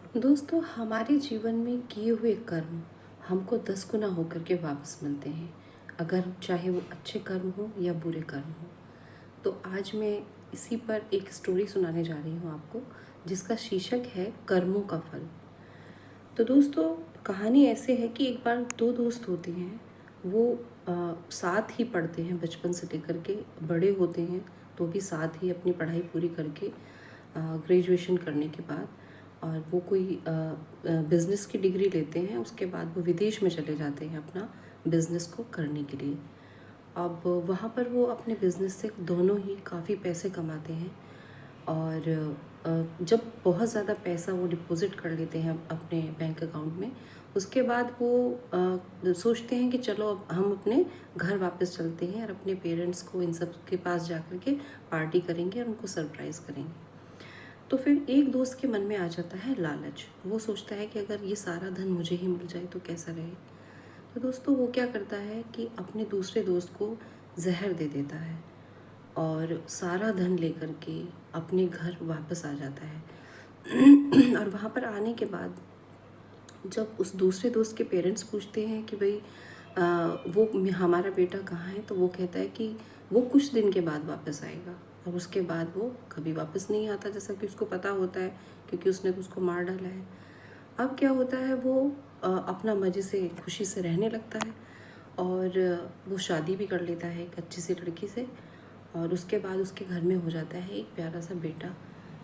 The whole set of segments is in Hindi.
दोस्तों, हमारे जीवन में किए हुए कर्म हमको 10 गुना होकर के वापस मिलते हैं, अगर चाहे वो अच्छे कर्म हो या बुरे कर्म हो। तो आज मैं इसी पर एक स्टोरी सुनाने जा रही हूँ आपको, जिसका शीर्षक है कर्मों का फल। तो दोस्तों, कहानी ऐसे है कि एक बार दो दोस्त होते हैं। वो साथ ही पढ़ते हैं बचपन से लेकर के बड़े होते हैं, तो भी साथ ही अपनी पढ़ाई पूरी करके ग्रेजुएशन करने के बाद और वो कोई बिज़नेस की डिग्री लेते हैं। उसके बाद वो विदेश में चले जाते हैं अपना बिज़नेस को करने के लिए। अब वहाँ पर वो अपने बिज़नेस से दोनों ही काफ़ी पैसे कमाते हैं और जब बहुत ज़्यादा पैसा वो डिपॉज़िट कर लेते हैं अपने बैंक अकाउंट में, उसके बाद वो सोचते हैं कि चलो अब हम अपने घर वापस चलते हैं और अपने पेरेंट्स को इन सब के पास जा कर के पार्टी करेंगे और उनको सरप्राइज़ करेंगे। तो फिर एक दोस्त के मन में आ जाता है लालच। वो सोचता है कि अगर ये सारा धन मुझे ही मिल जाए तो कैसा रहे। तो दोस्तों, वो क्या करता है कि अपने दूसरे दोस्त को जहर दे देता है और सारा धन लेकर के अपने घर वापस आ जाता है। और वहाँ पर आने के बाद जब उस दूसरे दोस्त के पेरेंट्स पूछते हैं कि भाई हमारा बेटा कहाँ है, तो वो कहता है कि वो कुछ दिन के बाद वापस आएगा और उसके बाद वो कभी वापस नहीं आता, जैसा कि उसको पता होता है, क्योंकि उसने तो उसको मार डाला है। अब क्या होता है, वो अपना मज़े से खुशी से रहने लगता है और वो शादी भी कर लेता है एक अच्छी सी लड़की से। और उसके बाद उसके घर में हो जाता है एक प्यारा सा बेटा,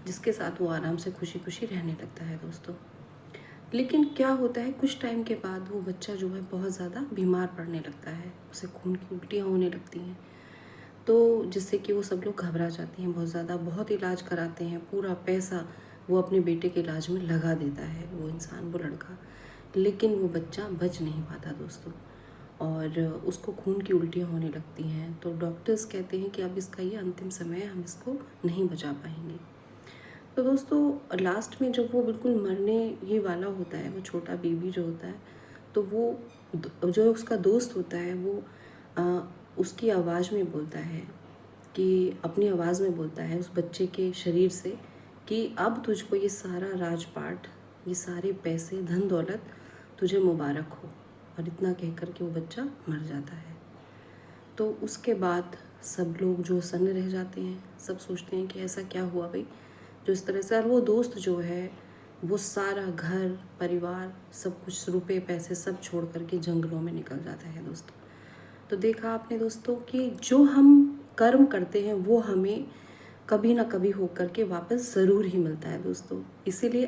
जिसके साथ वो आराम से खुशी खुशी रहने लगता है दोस्तों। लेकिन क्या होता है, कुछ टाइम के बाद वो बच्चा जो है बहुत ज़्यादा बीमार पड़ने लगता है, उसे खून की उल्टियाँ होने लगती हैं। तो जिससे कि वो सब लोग घबरा जाते हैं बहुत ज़्यादा, बहुत इलाज कराते हैं, पूरा पैसा वो अपने बेटे के इलाज में लगा देता है वो इंसान, वो लड़का। लेकिन वो बच्चा बच नहीं पाता दोस्तों, और उसको खून की उल्टियाँ होने लगती हैं। तो डॉक्टर्स कहते हैं कि अब इसका ये अंतिम समय है, हम इसको नहीं बचा पाएंगे। तो दोस्तों, लास्ट में जब वो बिल्कुल मरने ही वाला होता है, वो छोटा बेबी जो होता है, तो वो जो उसका दोस्त होता है वो उसकी आवाज़ में बोलता है कि अपनी आवाज़ में बोलता है उस बच्चे के शरीर से कि अब तुझको ये सारा राजपाट, ये सारे पैसे, धन दौलत तुझे मुबारक हो। और इतना कह कर के वो बच्चा मर जाता है। तो उसके बाद सब लोग जो सन्न रह जाते हैं, सब सोचते हैं कि ऐसा क्या हुआ भाई, जो इस तरह से। और वो दोस्त जो है, वो सारा घर परिवार सब कुछ, रुपए पैसे सब छोड़ करके जंगलों में निकल जाता है दोस्तों। तो देखा आपने दोस्तों कि जो हम कर्म करते हैं वो हमें कभी ना कभी होकर के वापस ज़रूर ही मिलता है दोस्तों। इसीलिए